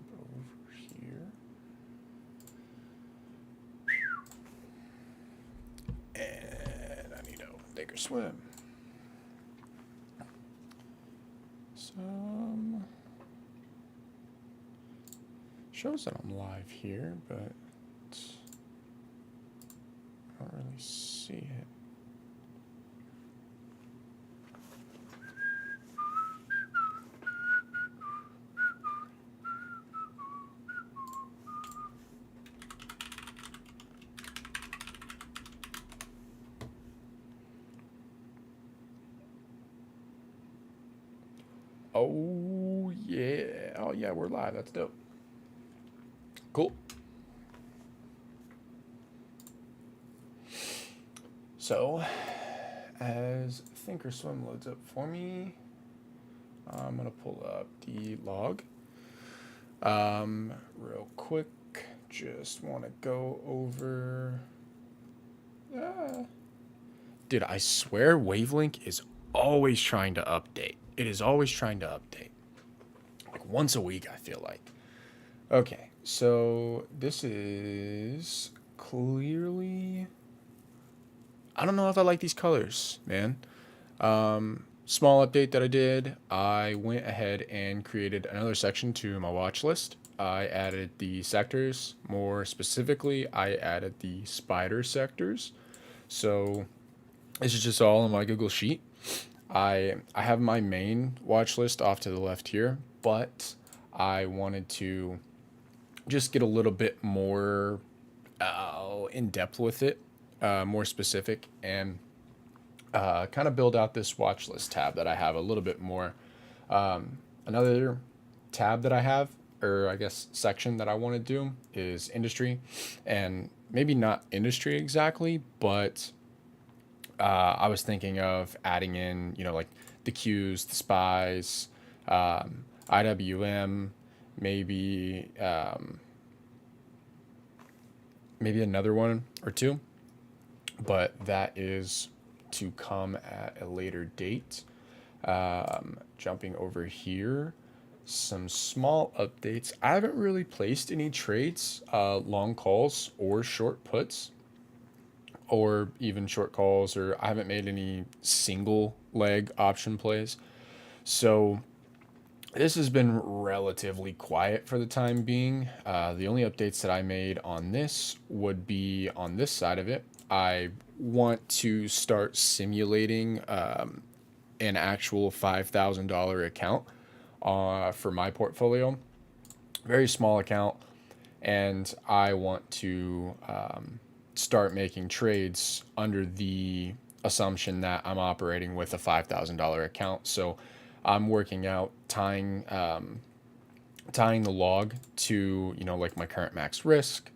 jump over here. And I need to take a swim. Some shows that I'm live here, but I don't really see it. Oh yeah. Oh yeah, we're live. That's dope. Cool. So, as Thinkorswim loads up for me, I'm gonna pull up the log. Real quick, just want to go over. Dude, I swear Wavelink is always trying to update. It is always trying to update. Like once a week, I feel like. Okay, so this is clearly. I don't know if I like these colors, man. Small update that I did. I went ahead and created another section to my watch list. I added the sectors. More specifically, I added the spider sectors. So this is just all on my Google Sheet. I have my main watch list off to the left here, but I wanted to just get a little bit more in depth with it, more specific, and kind of build out this watch list tab that I have a little bit more. Another tab that I have, or I guess section that I want to do, is industry, and maybe not industry exactly, but I was thinking of adding in, like the Qs, the spies, IWM, maybe maybe another one or two, but that is to come at a later date. Jumping over here, some small updates. I haven't really placed any trades, long calls or short puts, or even short calls, or I haven't made any single leg option plays. So this has been relatively quiet for the time being. The only updates that I made on this would be on this side of it. I want to start simulating an actual $5,000 account for my portfolio. Very small account. And I want to start making trades under the assumption that I'm operating with a $5,000 account. So I'm working out tying the log to, like my current max risk,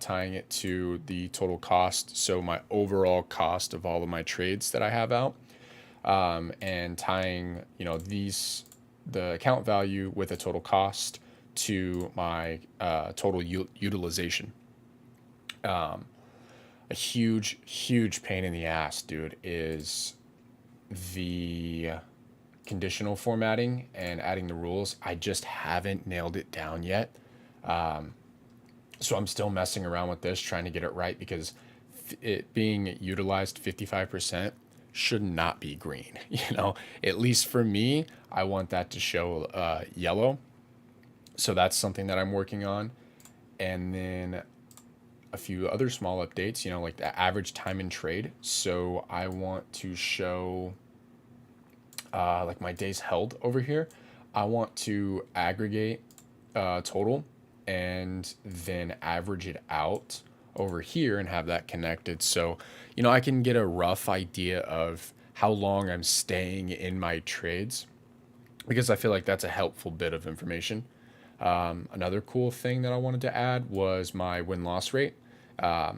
tying it to the total cost, so my overall cost of all of my trades that I have out, and tying the account value with a total cost to my total utilization. A huge pain in the ass, dude, is the conditional formatting and adding the rules. I just haven't nailed it down yet. So I'm still messing around with this, trying to get it right, because it being utilized 55% should not be green. At least for me, I want that to show yellow. So that's something that I'm working on. And then a few other small updates, like the average time in trade. So I want to show like my days held over here. I want to aggregate total and then average it out over here and have that connected. So, I can get a rough idea of how long I'm staying in my trades, because I feel like that's a helpful bit of information. Another cool thing that I wanted to add was my win-loss rate. I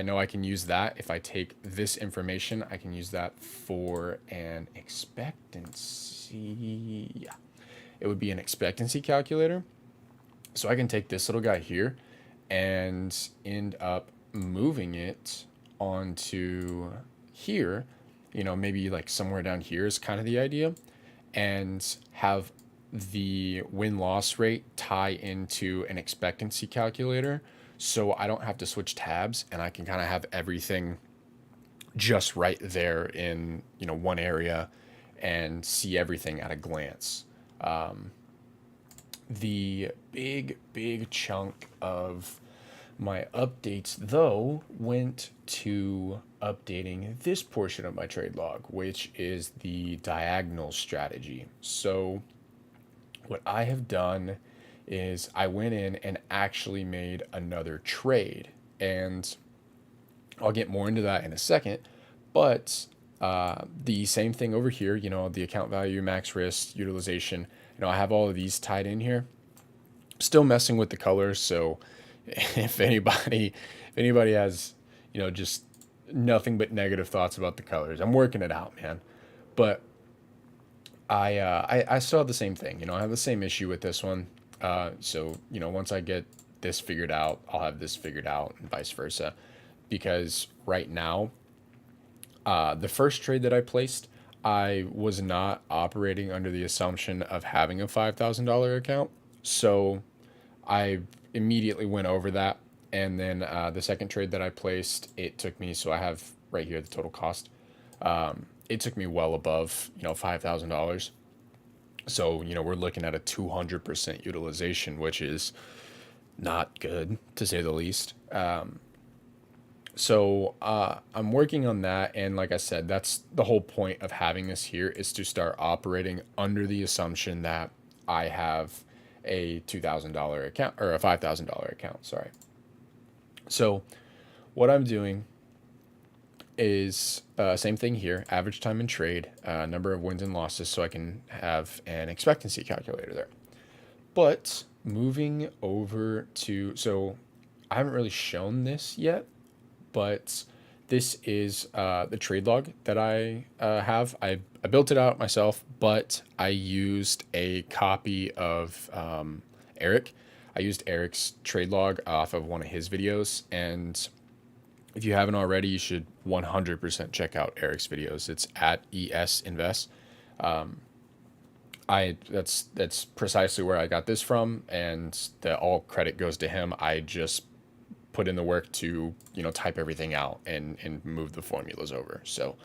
know I can use that. If I take this information, I can use that for an expectancy. Yeah, it would be an expectancy calculator. So I can take this little guy here and end up moving it onto here, maybe like somewhere down here is kind of the idea, and have the win-loss rate tie into an expectancy calculator, so I don't have to switch tabs and I can kind of have everything just right there in, one area and see everything at a glance. The big chunk of my updates, though, went to updating this portion of my trade log, which is the diagonal strategy. So what I have done is I went in and actually made another trade. And I'll get more into that in a second. But the same thing over here, the account value, max risk, utilization, I have all of these tied in here. Still messing with the colors, so if anybody has, just nothing but negative thoughts about the colors, I'm working it out, man. But I still have the same thing. I have the same issue with this one. So once I get this figured out, I'll have this figured out, and vice versa. Because right now, the first trade that I placed, I was not operating under the assumption of having a $5,000 account. So I immediately went over that. And then the second trade that I placed, it took me, so I have right here the total cost. It took me well above, $5,000. So, we're looking at a 200% utilization, which is not good to say the least. So I'm working on that, and like I said, that's the whole point of having this here, is to start operating under the assumption that I have a $2,000 account or a $5,000 account. Sorry. So what I'm doing is same thing here: average time in trade, number of wins and losses, so I can have an expectancy calculator there. But moving over to, so I haven't really shown this yet, but this is the trade log that I have. I built it out myself, but I used a copy of Eric. I used Eric's trade log off of one of his videos, and if you haven't already, you should 100% check out Eric's videos. It's at ES Invest. That's precisely where I got this from, and all credit goes to him. I just put in the work to type everything out and move the formulas over. So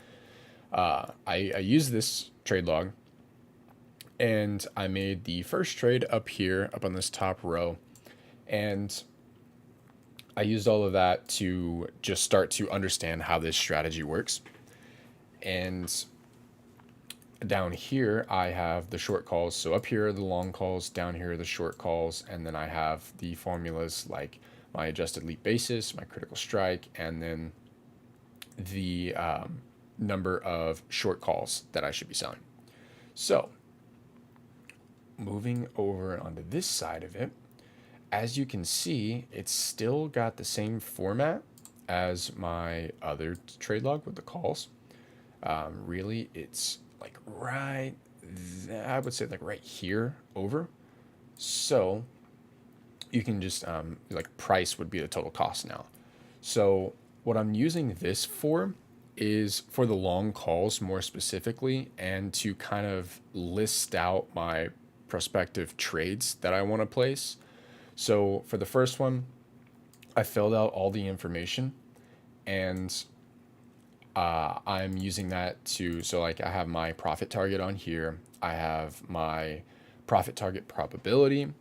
I used this trade log, and I made the first trade up here, up on this top row, and I used all of that to just start to understand how this strategy works. And down here, I have the short calls. So up here are the long calls, down here are the short calls, and then I have the formulas like my adjusted leap basis, my critical strike, and then the number of short calls that I should be selling. So moving over onto this side of it, as you can see, it's still got the same format as my other trade log with the calls. Really, it's like right, I would say like right here over. So you can just, like price would be the total cost now. So what I'm using this for is for the long calls more specifically, and to kind of list out my prospective trades that I want to place. So for the first one, I filled out all the information, and I'm using that so like I have my profit target on here. I have my profit target probability,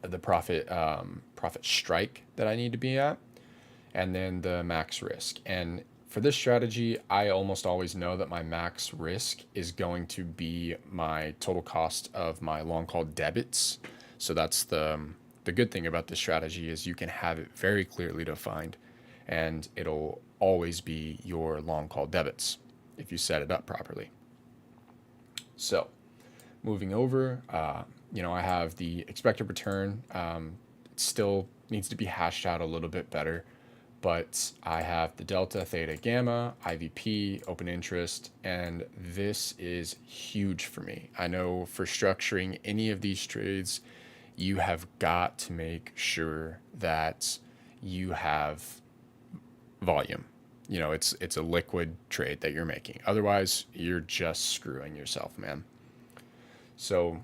the profit strike that I need to be at, and then the max risk. And for this strategy, I almost always know that my max risk is going to be my total cost of my long call debits. So that's the good thing about this strategy, is you can have it very clearly defined, and it'll always be your long call debits if you set it up properly. So moving over, I have the expected return. It still needs to be hashed out a little bit better, but I have the delta, theta, gamma, IVP, open interest, and this is huge for me. I know for structuring any of these trades, you have got to make sure that you have volume. It's a liquid trade that you're making. Otherwise, you're just screwing yourself, man. So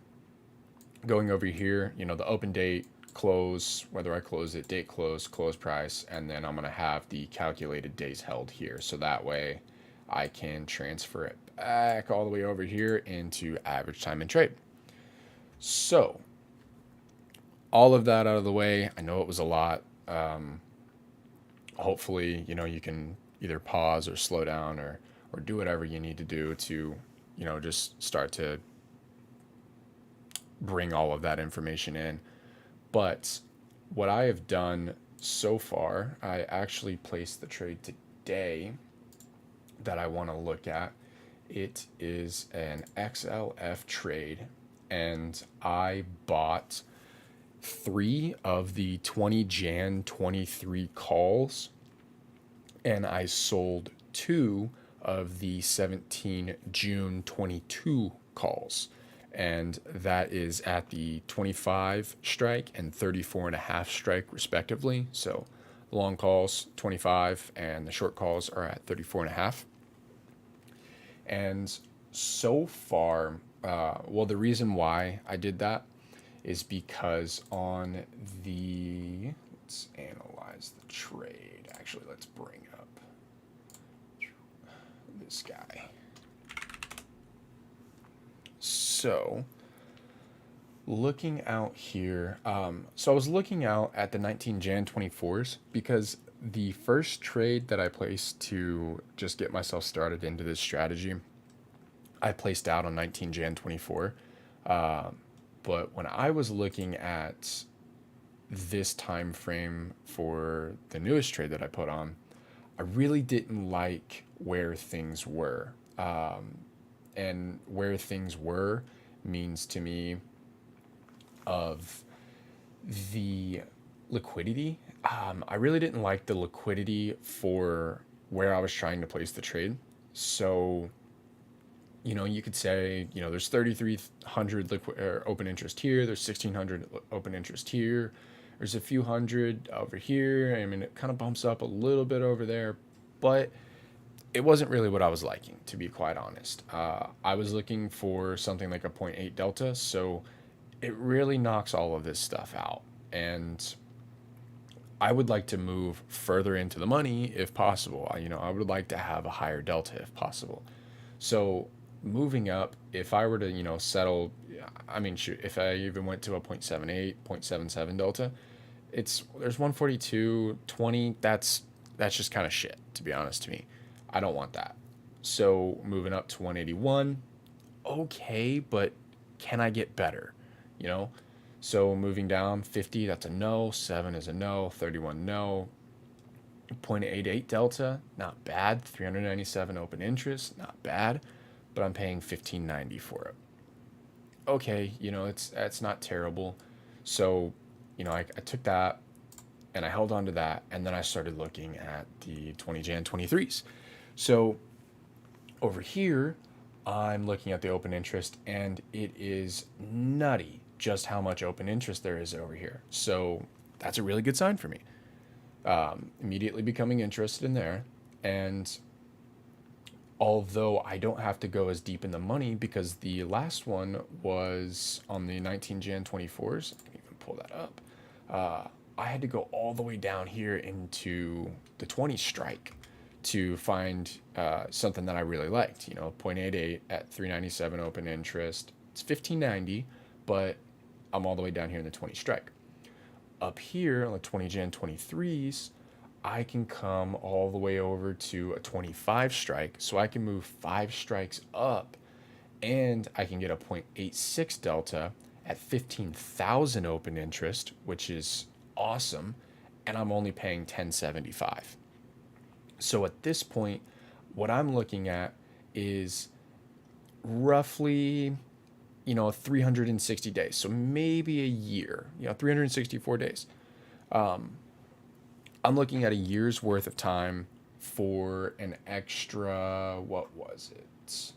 going over here, the open date, close, whether I close it, date close, close price, and then I'm going to have the calculated days held here. So that way I can transfer it back all the way over here into average time in trade. So all of that out of the way, I know it was a lot. Hopefully, you can either pause or slow down or do whatever you need to do to, just start to bring all of that information in. But what I have done so far, I actually placed the trade today that I want to look at. It is an Xlf trade, and I bought 3 of the 20 Jan 23 calls, and I sold 2 of the 17 June 22 calls. And that is at the 25 strike and 34.5 strike respectively. So the long calls 25 and the short calls are at 34.5. And so far, the reason why I did that is because on let's analyze the trade. Actually, let's bring up this guy. So looking out here, so I was looking out at the 19 Jan 24s because the first trade that I placed to just get myself started into this strategy, I placed out on 19 Jan 24. But when I was looking at this time frame for the newest trade that I put on, I really didn't like where things were. And where things were means to me of the liquidity. I really didn't like the liquidity for where I was trying to place the trade. So, you could say, there's 3,300 open interest here. There's 1,600 open interest here. There's a few hundred over here. I mean, it kind of bumps up a little bit over there, but it wasn't really what I was liking, to be quite honest. I was looking for something like a 0.8 delta, so it really knocks all of this stuff out. And I would like to move further into the money if possible. I would like to have a higher delta if possible. So moving up, if I were to, settle, I mean, shoot, if I even went to a 0.78, 0.77 delta, there's 142.20. That's just kind of shit, to be honest to me. I don't want that. So moving up to 181, okay, but can I get better? So moving down 50, that's a no. 7 is a no. 31, no. 0.88 delta, not bad. 397 open interest, not bad. But I'm paying $15.90 for it. Okay, it's not terrible. So, I took that and I held on to that, and then I started looking at the 20 Jan 23s. So over here, I'm looking at the open interest, and it is nutty just how much open interest there is over here. So that's a really good sign for me. Immediately becoming interested in there. And although I don't have to go as deep in the money because the last one was on the 19 Jan 24s, I can even pull that up. I had to go all the way down here into the 20 strike to find something that I really liked. 0.88 at 397 open interest. It's 15.90, but I'm all the way down here in the 20 strike. Up here on the 20 Jan 23s, I can come all the way over to a 25 strike, so I can move 5 strikes up, and I can get a 0.86 delta at 15,000 open interest, which is awesome, and I'm only paying $10.75. So at this point, what I'm looking at is roughly, 360 days. So maybe a year, 364 days. I'm looking at a year's worth of time for an extra, what was it?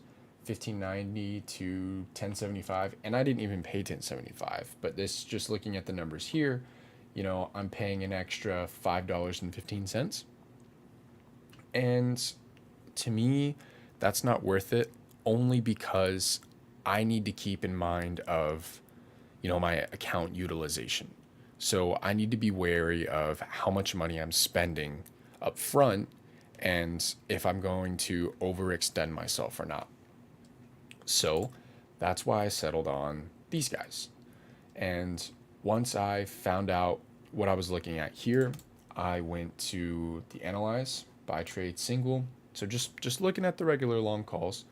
$15.90 to $10.75. And I didn't even pay $10.75, but this, just looking at the numbers here, I'm paying an extra $5.15. And to me, that's not worth it, only because I need to keep in mind of, my account utilization. So I need to be wary of how much money I'm spending up front and if I'm going to overextend myself or not. So that's why I settled on these guys. And once I found out what I was looking at here, I went to the analyze, buy trade single. So just looking at the regular long calls,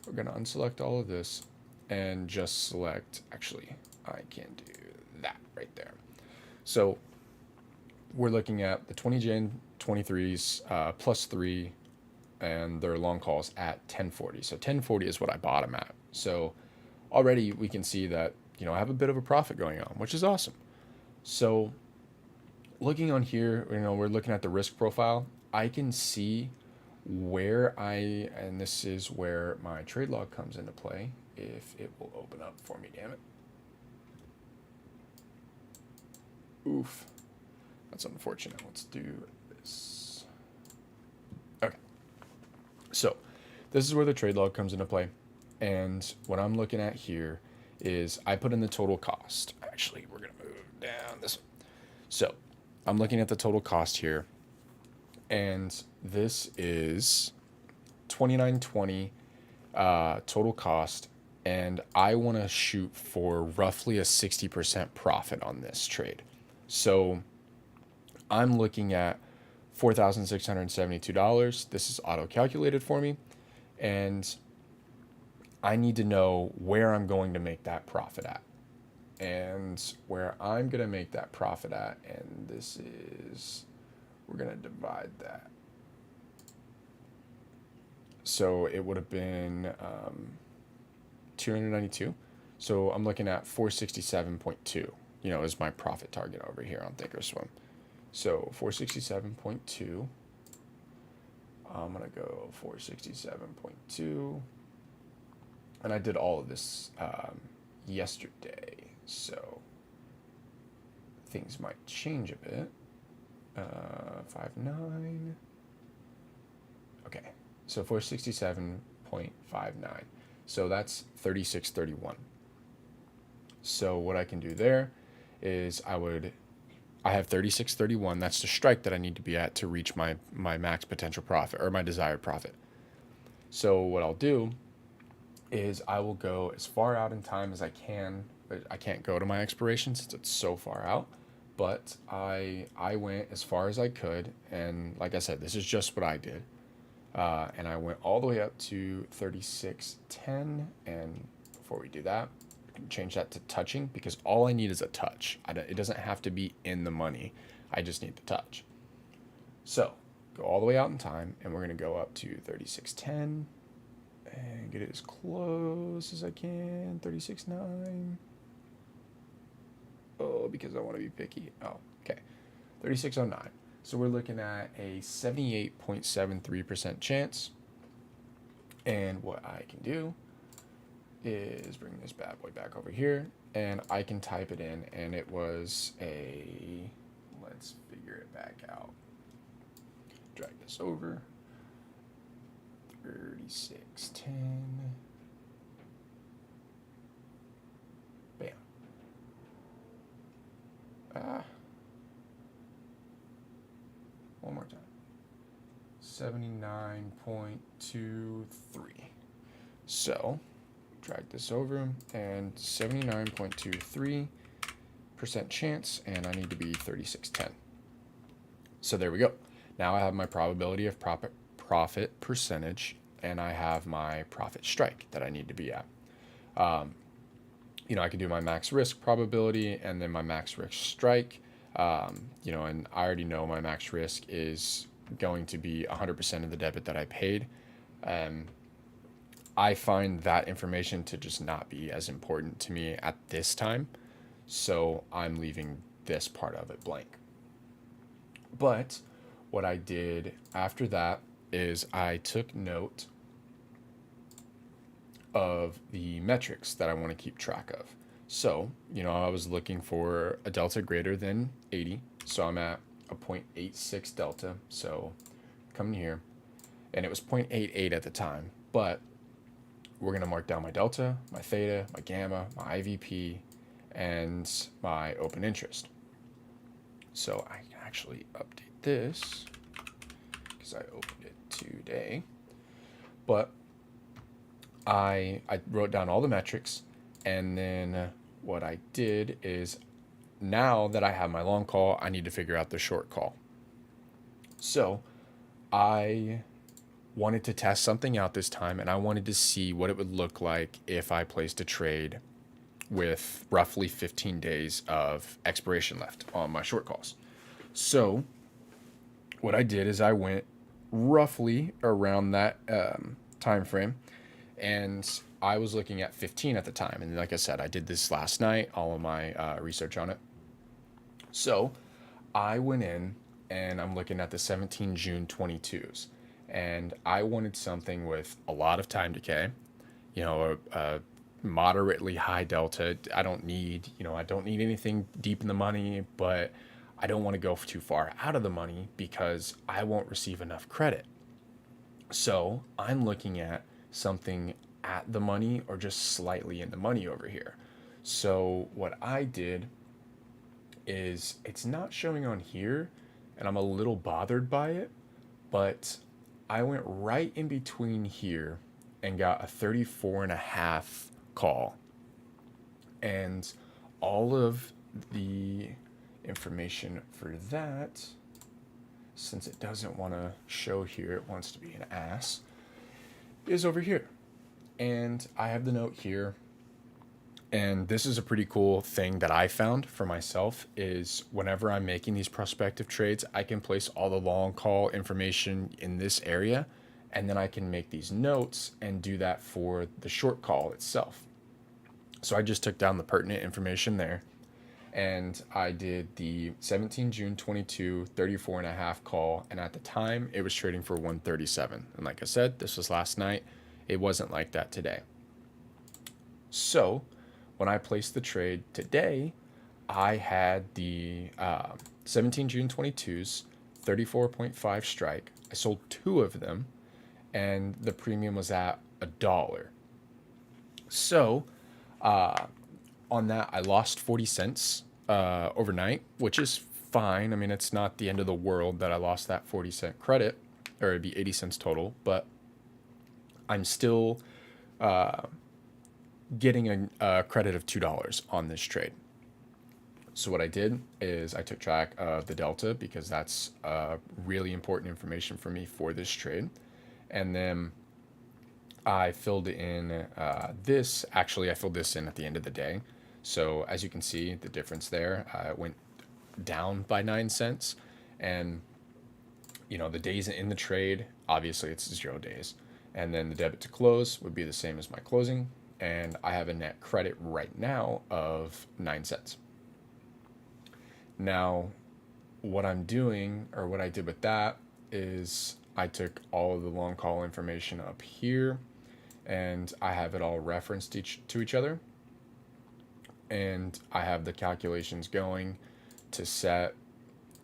we're going to unselect all of this and just select, actually, I can do that right there. So we're looking at the 20 Jan 23s plus 3 and their long calls at 1040. So 1040 is what I bought them at. So already we can see that, I have a bit of a profit going on, which is awesome. So looking on here, we're looking at the risk profile. I can see and this is where my trade log comes into play, if it will open up for me, damn it. Oof. That's unfortunate. Let's do this. Okay. So this is where the trade log comes into play. And what I'm looking at here is I put in the total cost. Actually, we're going to move down this one. So I'm looking at the total cost here. And this is 2920 total cost. And I want to shoot for roughly a 60% profit on this trade. So I'm looking at $4,672. This is auto calculated for me. And I need to know where I'm going to make that profit at. And where I'm going to make that profit at, and this is, we're going to divide that. So it would have been 292. So I'm looking at 467.2, is my profit target over here on Thinkorswim. So 467.2. I'm going to go 467.2. And I did all of this yesterday, so things might change a bit. 5.9. Okay, so 467.59. So that's 36.31. So what I can do there is I have 36.31. That's the strike that I need to be at to reach my max potential profit, or my desired profit. So what I'll do is I will go as far out in time as I can. But I can't go to my expiration since it's so far out. But I went as far as I could, and like I said, this is just what I did. And I went all the way up to 36.10. And before we do that, we can change that to touching, because all I need is a touch. It doesn't have to be in the money. I just need the touch. So go all the way out in time, and we're going to go up to 36.10 and get it as close as I can. 36.9. Oh, because I want to be picky. Oh, okay. 36.09. So we're looking at a 78.73% chance. And what I can do is bring this bad boy back over here, and I can type it in, and it was a, let's figure it back out. Drag this over. 36.10. Bam. One more time. 79.23. So drag this over, and 79.23% chance, and I need to be 36.10. So there we go. Now I have my probability of profit percentage, and I have my profit strike that I need to be at. I can do my max risk probability and then my max risk strike. And I already know my max risk is going to be 100% of the debit that I paid. I find that information to just not be as important to me at this time, so I'm leaving this part of it blank. But what I did after that is I took note of the metrics that I want to keep track of. So, I was looking for a delta greater than 80. So I'm at a 0.86 delta. So come here, and it was 0.88 at the time, but we're going to mark down my delta, my theta, my gamma, my IVP, and my open interest. So I can actually update this because I opened it today. But I wrote down all the metrics, and then what I did is, now that I have my long call, I need to figure out the short call. So I wanted to test something out this time, and I wanted to see what it would look like if I placed a trade with roughly 15 days of expiration left on my short calls. So what I did is I went roughly around that time frame, and I was looking at 15 at the time. And like I said, I did this last night, all of my research on it. So I went in and I'm looking at the 17 June 22s, and I wanted something with a lot of time decay, a moderately high delta. I don't need anything deep in the money, but I don't want to go too far out of the money because I won't receive enough credit. So I'm looking at something at the money or just slightly in the money over here. So what I did is, it's not showing on here and I'm a little bothered by it, but I went right in between here and got a 34.5 call. And all of the information for that, since it doesn't want to show here, it wants to be an ass, is over here. And I have the note here. And this is a pretty cool thing that I found for myself, is whenever I'm making these prospective trades, I can place all the long call information in this area, and then I can make these notes and do that for the short call itself. So I just took down the pertinent information there, and I did the 17 June 22 34.5 call, and at the time it was trading for 137. And like I said, this was last night. It wasn't like that today. So when I placed the trade today, I had the 17 June 22s 34.5 strike. I sold 2 of them, and the premium was at $1. So on that, I lost 40 cents overnight, which is fine. I mean, it's not the end of the world that I lost that 40-cent credit, or it'd be 80 cents total, but I'm still getting a credit of $2 on this trade. So what I did is I took track of the delta, because that's really important information for me for this trade. And then I filled in this. Actually, I filled this in at the end of the day. So as you can see, the difference there, it went down by 9 cents. And, the days in the trade, obviously it's 0 days. And then the debit to close would be the same as my closing. And I have a net credit right now of 9 cents. Now, what I'm doing, or what I did with that, is I took all of the long call information up here, and I have it all referenced to each other. And I have the calculations going to set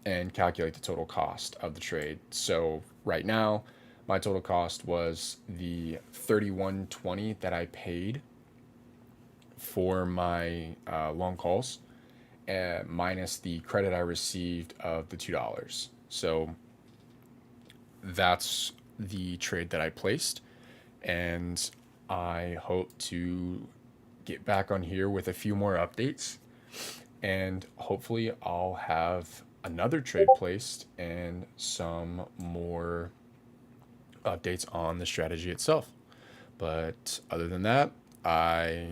and calculate the total cost of the trade. So right now, my total cost was the $31.20 that I paid for my long calls, minus the credit I received of the $2. So that's the trade that I placed, and I hope to get back on here with a few more updates, and hopefully I'll have another trade placed and some more updates on the strategy itself. But other than that, I